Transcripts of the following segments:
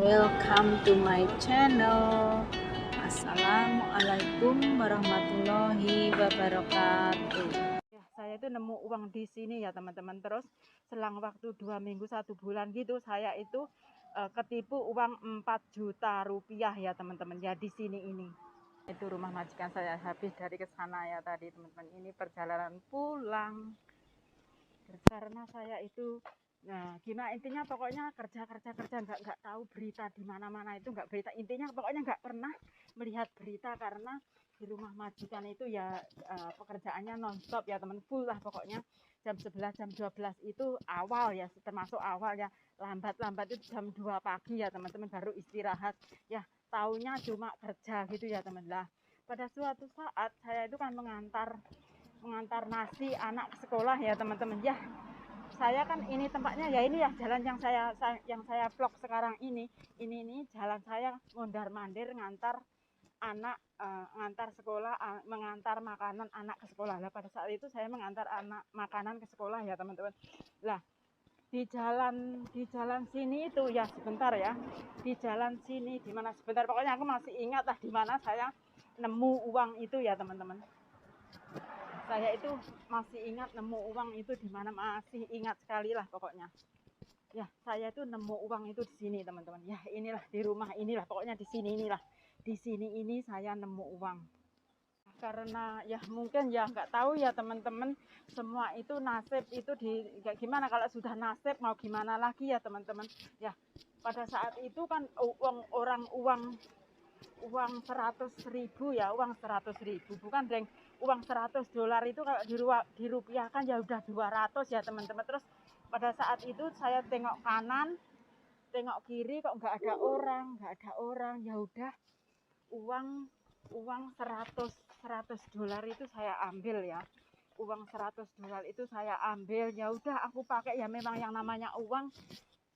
Welcome to my channel. Assalamualaikum warahmatullahi wabarakatuh. Ya, saya itu nemu uang di sini ya teman-teman. Terus selang waktu 2 minggu 1 bulan gitu saya itu ketipu uang 4 juta rupiah ya teman-teman. Ya di sini ini. Itu rumah majikan saya, habis dari kesana ya tadi teman-teman. Ini perjalanan pulang. Karena saya itu gimana intinya pokoknya kerja nggak tahu berita di mana-mana, itu nggak berita, intinya pokoknya nggak pernah melihat berita karena di rumah majikan itu ya pekerjaannya nonstop ya teman, full lah pokoknya. Jam 11 jam 12 itu awal ya, termasuk awal ya, lambat itu jam 2 pagi ya teman-teman baru istirahat ya, taunya cuma kerja gitu ya teman lah. Pada suatu saat saya itu kan mengantar nasi anak ke sekolah ya teman-teman ya. Saya kan ini tempatnya ya ini ya jalan yang saya vlog sekarang ini jalan saya mondar mandir ngantar anak ngantar sekolah, mengantar makanan anak ke sekolah. Lah pada saat itu saya mengantar anak makanan ke sekolah ya teman-teman. Lah di jalan sini itu ya sebentar ya, di jalan sini di mana sebentar, pokoknya aku masih ingat lah di mana saya nemu uang itu ya teman-teman. Saya itu masih ingat nemu uang itu di mana, masih ingat sekali lah pokoknya. Ya, saya itu nemu uang itu di sini teman-teman. Ya, inilah di rumah inilah, pokoknya di sini inilah. Di sini ini saya nemu uang. Karena ya mungkin ya nggak tahu ya teman-teman, semua itu nasib itu ya gimana, kalau sudah nasib mau gimana lagi ya teman-teman. Ya, pada saat itu kan uang 100.000 ya, uang 100.000 bukan deng, uang $100 itu kalau dirupiahkan ya udah 200 ya teman-teman. Terus pada saat itu saya tengok kanan tengok kiri kok nggak ada orang, ya udah uang 100 dolar itu saya ambil ya, uang 100 dolar itu saya ambil, ya udah aku pakai ya, memang yang namanya uang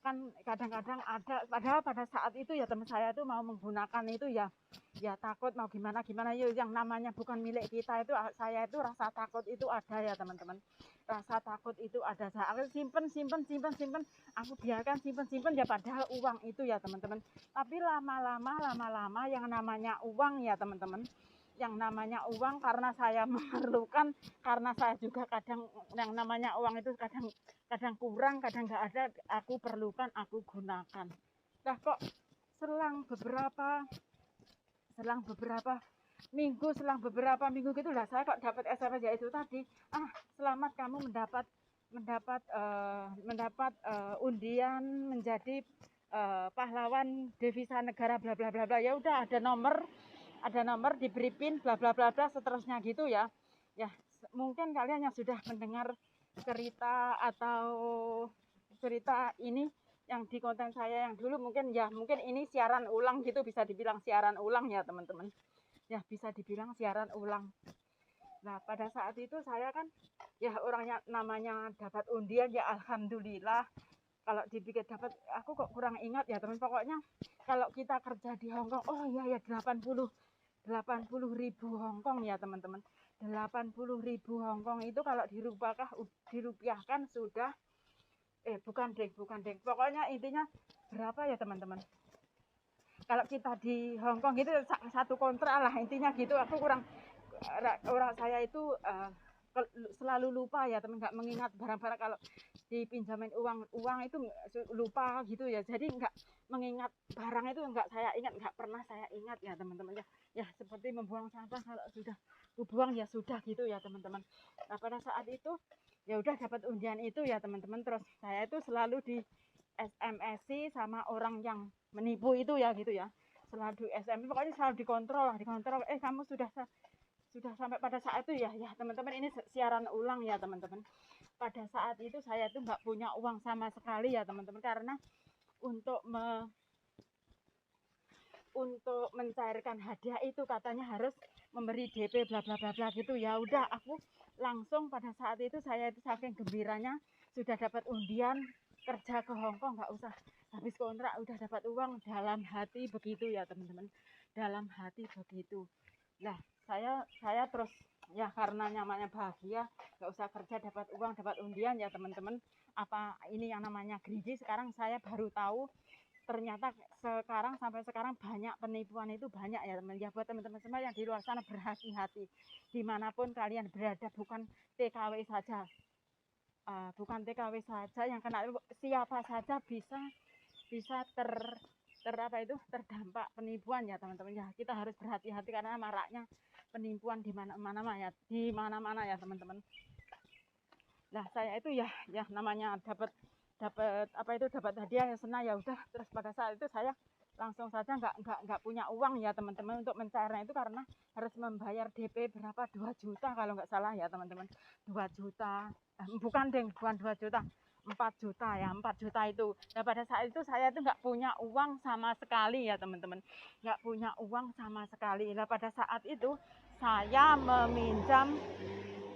kan kadang-kadang ada, padahal pada saat itu ya teman saya itu mau menggunakan itu ya takut mau gimana yuk, yang namanya bukan milik kita itu, saya itu rasa takut itu ada ya teman-teman, rasa takut itu ada. Saya simpen, aku biarkan simpen ya, padahal uang itu ya teman-teman. Tapi lama-lama yang namanya uang ya teman-teman, yang namanya uang karena saya memerlukan, karena saya juga kadang yang namanya uang itu kadang kurang, kadang nggak ada, aku perlukan, aku gunakan. Nah kok selang beberapa minggu gitu lah, saya kok dapat SMS ya itu tadi, selamat kamu mendapat undian menjadi pahlawan devisa negara bla bla bla bla. Ya udah ada nomor diberi pin bla bla bla bla seterusnya gitu ya. Ya mungkin kalian yang sudah mendengar cerita ini yang di konten saya yang dulu, mungkin ini siaran ulang gitu, bisa dibilang siaran ulang ya teman-teman. Ya bisa dibilang siaran ulang. Nah pada saat itu saya kan ya orangnya namanya dapat undian ya alhamdulillah. Kalau dipikir dapat, aku kok kurang ingat ya teman, pokoknya kalau kita kerja di Hongkong, oh iya ya 80 ribu Hongkong ya teman-teman. 80 ribu Hongkong itu kalau dirupiahkan sudah bukan deng, pokoknya intinya berapa ya teman-teman, kalau kita di Hongkong gitu satu kontrak lah intinya gitu. Aku kurang, orang saya itu selalu lupa ya teman, nggak mengingat barang-barang, kalau dipinjamin uang itu lupa gitu ya, jadi nggak mengingat barang itu, nggak pernah saya ingat ya teman-teman ya. Seperti membuang sampah, kalau sudah buang ya sudah gitu ya teman-teman. Nah pada saat itu ya udah dapat undian itu ya teman-teman, terus saya itu selalu di SMS sama orang yang menipu itu ya gitu ya, selalu SMS, pokoknya selalu dikontrol, kamu sudah sampai pada saat itu ya teman-teman. Ini siaran ulang ya teman-teman. Pada saat itu saya tuh nggak punya uang sama sekali ya teman-teman, karena untuk mencairkan hadiah itu katanya harus memberi DP bla bla bla bla gitu. Ya udah aku langsung pada saat itu, saya itu saking gembiranya sudah dapat undian kerja ke Hongkong, nggak usah habis kontrak udah dapat uang, dalam hati begitu ya teman-teman, dalam hati begitu. Nah saya terus ya karena nyamannya bahagia, nggak usah kerja dapat uang dapat undian ya teman-teman. Apa ini yang namanya greedy, sekarang saya baru tahu ternyata sampai sekarang banyak penipuan itu banyak ya teman ya. Buat teman-teman semua yang di luar sana, berhati-hati dimanapun kalian berada, bukan TKW saja, bukan TKW saja yang kena, siapa saja bisa terdampak penipuan ya teman-teman ya. Kita harus berhati-hati karena maraknya penipuan di mana-mana ya teman-teman. Nah saya itu ya namanya dapat hadiah ya senang ya udah. Terus pada saat itu saya langsung saja nggak punya uang ya teman-teman untuk mencairnya itu, karena harus membayar DP berapa, 2 juta kalau nggak salah ya teman-teman. 2 juta bukan 2 juta, 4 juta ya, 4 juta itu. Nah pada saat itu saya itu nggak punya uang sama sekali ya teman-teman, nggak punya uang sama sekali. Nah pada saat itu saya meminjam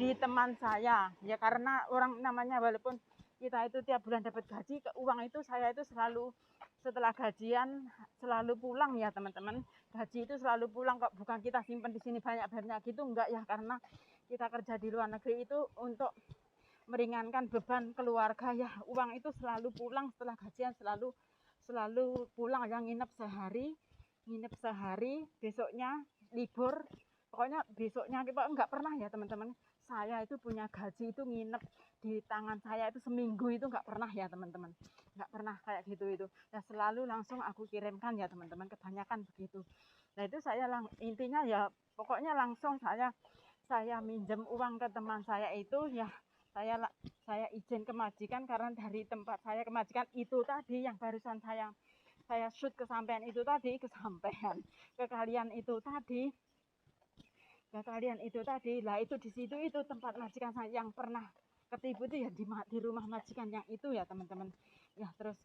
di teman saya ya, karena orang namanya walaupun kita itu tiap bulan dapat gaji, uang itu saya itu selalu setelah gajian selalu pulang ya teman-teman. Gaji itu selalu pulang kok, bukan kita simpan di sini banyak-banyak gitu, enggak ya, karena kita kerja di luar negeri itu untuk meringankan beban keluarga ya. Uang itu selalu pulang setelah gajian, selalu pulang yang nginep sehari, besoknya libur. Pokoknya besoknya kita enggak pernah ya teman-teman, saya itu punya gaji itu nginep di tangan saya itu seminggu itu enggak pernah ya teman-teman, enggak pernah kayak gitu itu. Nah selalu langsung aku kirimkan ya teman-teman, kebanyakan begitu. Nah itu saya intinya ya pokoknya langsung saya minjem uang ke teman saya itu ya, saya izin ke majikan, karena dari tempat saya ke majikan itu tadi yang barusan saya shoot kesampaian itu tadi, kesampaian ke kalian itu tadi, lah itu di situ itu tempat majikan saya yang pernah ketipu itu ya, di rumah majikan yang itu ya teman-teman ya. Terus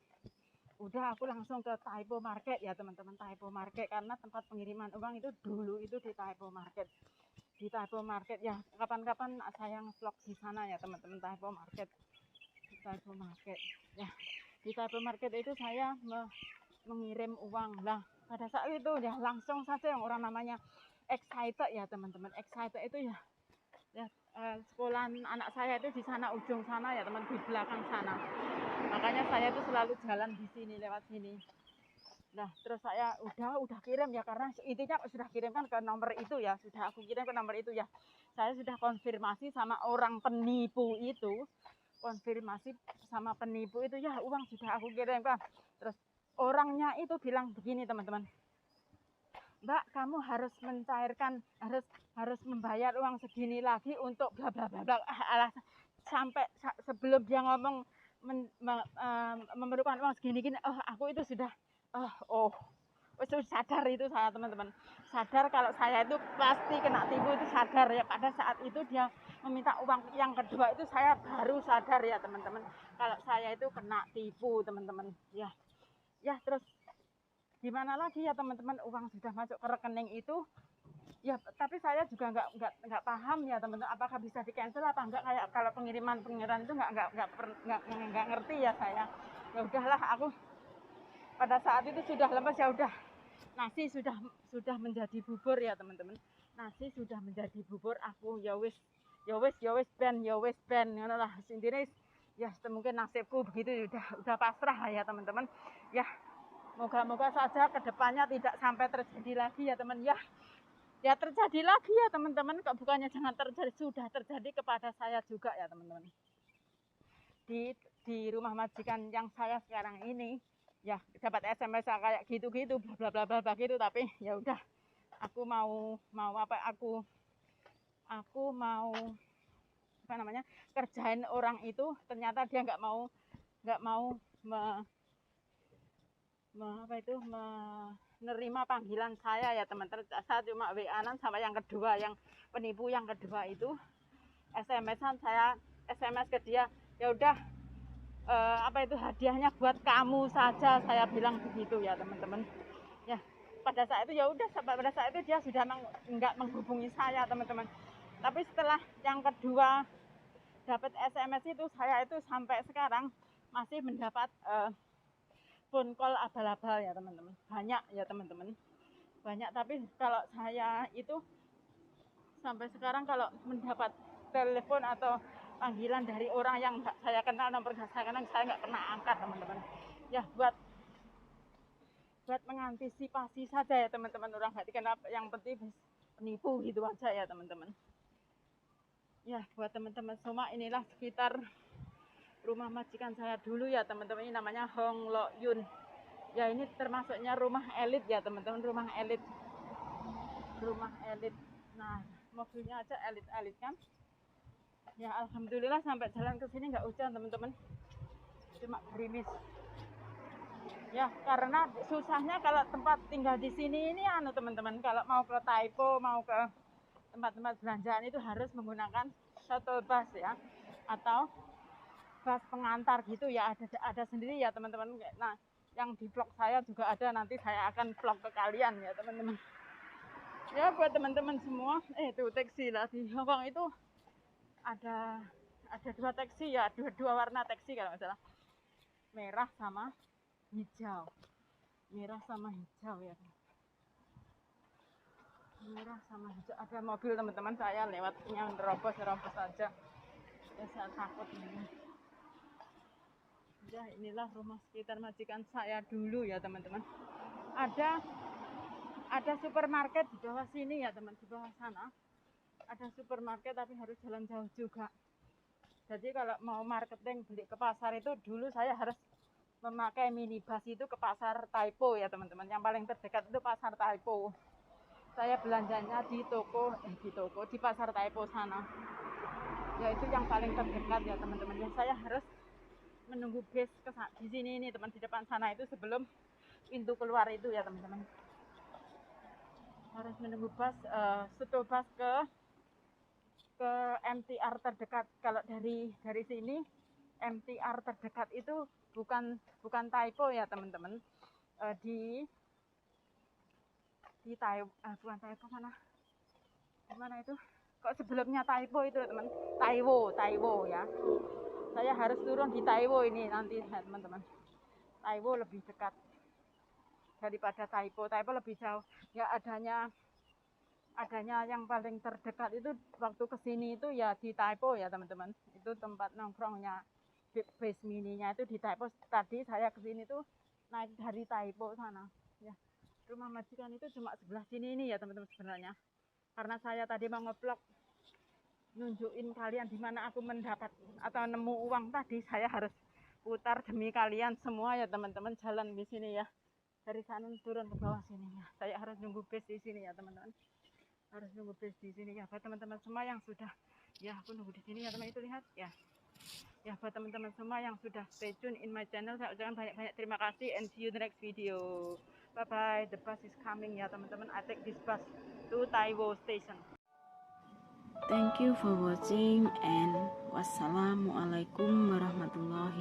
udah aku langsung ke Typo Market ya teman-teman, Typo Market, karena tempat pengiriman uang itu dulu itu di Typo Market. Di Typo Market ya, kapan-kapan saya nge-vlog di sana ya teman-teman. Typo Market ya, di Typo Market itu saya mengirim uang. Lah pada saat itu ya langsung saja yang orang namanya excited ya teman-teman. Excited itu ya sekolah anak saya itu di sana, ujung sana ya teman, di belakang sana. Makanya saya itu selalu jalan di sini, lewat sini. Nah terus saya udah kirim ya, karena intinya sudah kirimkan ke nomor itu ya, sudah aku kirim ke nomor itu ya. Saya sudah konfirmasi sama orang penipu itu, ya, uang sudah aku kirimkan. Terus orangnya itu bilang begini teman-teman, Mbak kamu harus mencairkan, harus membayar uang segini lagi untuk bla bla bla bla. Sampai sebelum dia ngomong memerlukan uang segini-gini, aku itu sudah sadar itu saya teman-teman, sadar kalau saya itu pasti kena tipu, itu sadar ya. Pada saat itu dia meminta uang yang kedua itu saya baru sadar ya teman-teman, kalau saya itu kena tipu teman-teman ya. Terus gimana lagi ya teman-teman, uang sudah masuk ke rekening itu ya, tapi saya juga nggak paham ya teman-teman, apakah bisa di cancel apa enggak, kayak kalau pengiriman itu nggak ngerti ya saya. Ya udahlah, aku pada saat itu sudah lemes ya udah, nasi sudah menjadi bubur ya teman-teman, nasi sudah menjadi bubur. Aku ya wis ben ngono lah intine ya, mungkin nasibku begitu, udah pasrah ya teman-teman ya. Moga-moga saja kedepannya tidak sampai terjadi lagi ya teman ya. Ya terjadi lagi ya teman-teman, kok bukannya jangan terjadi, sudah terjadi kepada saya juga ya teman-teman. Di rumah majikan yang saya sekarang ini ya, dapat SMS kayak gitu-gitu bla bla bla bla gitu. Tapi ya udah, aku mau kerjain orang itu, ternyata dia nggak mau menerima panggilan saya ya teman-teman. Saya cuma WA-an sama yang kedua, yang penipu yang kedua itu, SMS-an, saya SMS ke dia, ya udah hadiahnya buat kamu saja, saya bilang begitu ya teman-teman ya. Pada saat itu ya udah, pada saat itu dia sudah nggak menghubungi saya teman-teman. Tapi setelah yang kedua dapat SMS itu, saya itu sampai sekarang masih mendapat phone call abal-abal ya teman-teman, banyak ya teman-teman, banyak. Tapi kalau saya itu sampai sekarang kalau mendapat telepon atau panggilan dari orang yang nggak saya kenal, nomor saya kenal, saya nggak pernah angkat teman-teman ya. buat mengantisipasi saja ya teman-teman, orang nggak kenapa, yang penting penipu gitu aja ya teman-teman. Ya buat teman-teman semua, inilah sekitar rumah majikan saya dulu ya teman-teman. Ini namanya Hong Lo Yun ya, ini termasuknya rumah elit ya teman-teman, rumah elit. Nah mobilnya aja elit-elit kan ya. Alhamdulillah sampai jalan ke sini nggak hujan teman-teman, cuma gerimis ya. Karena susahnya kalau tempat tinggal di sini ini teman-teman, kalau mau ke Taipo, mau ke tempat-tempat belanjaan itu harus menggunakan shuttle bus ya, atau bus pengantar gitu ya, ada sendiri ya teman-teman. Nah yang di vlog saya juga ada, nanti saya akan vlog ke kalian ya teman-teman. Ya buat teman-teman semua, itu taksi lah di Hongkong itu ada 2 taksi ya, dua warna taksi kalau nggak salah, merah sama hijau ya, merah sama hijau. Ada mobil teman-teman, saya lewatnya nerobos aja ya, saya takut ini. Ya inilah rumah sekitar majikan saya dulu ya teman-teman. Ada supermarket di bawah sini ya teman, di bawah sana ada supermarket, tapi harus jalan jauh juga. Jadi kalau mau marketing beli ke pasar itu, dulu saya harus memakai minibus itu ke pasar Taipo ya teman-teman. Yang paling terdekat itu pasar Taipo. Saya belanjanya di pasar Taipo sana. Ya itu yang paling terdekat ya teman-teman. Ya saya harus menunggu bus di sini ini teman, di depan sana itu, sebelum pintu keluar itu ya teman-teman. Harus menunggu bus, shuttle bus ke MTR terdekat. Kalau dari sini MTR terdekat itu bukan Taipo ya teman-teman, di bukan Taipo, mana itu kok sebelumnya Taipo itu teman, Taiwo ya. Saya harus turun di Taiwo ini nanti ya teman-teman. Taiwo lebih dekat daripada Taipo lebih jauh ya. Adanya yang paling terdekat itu waktu kesini itu ya di Taipo ya teman-teman. Itu tempat nongkrongnya base mininya itu di Taipo. Tadi saya kesini tuh naik dari Taipo sana ya. Rumah majikan itu cuma sebelah sini ini ya teman-teman sebenarnya. Karena saya tadi mau nge-vlog nunjukin kalian di mana aku mendapat atau nemu uang tadi, saya harus putar demi kalian semua ya teman-teman. Jalan di sini ya, dari sana turun ke bawah sini ya. Saya harus nunggu bus di sini ya teman-teman. Harus nunggu bus di sini ya. Buat teman-teman semua yang sudah, ya aku nunggu di sini ya teman, itu lihat ya. Ya buat teman-teman semua yang sudah stay tune in my channel, saya ucapkan banyak-banyak terima kasih, and see you the next video. Bye bye. The bus is coming ya teman-teman. I take this bus to Taiwo Station. Thank you for watching, and wassalamualaikum warahmatullahi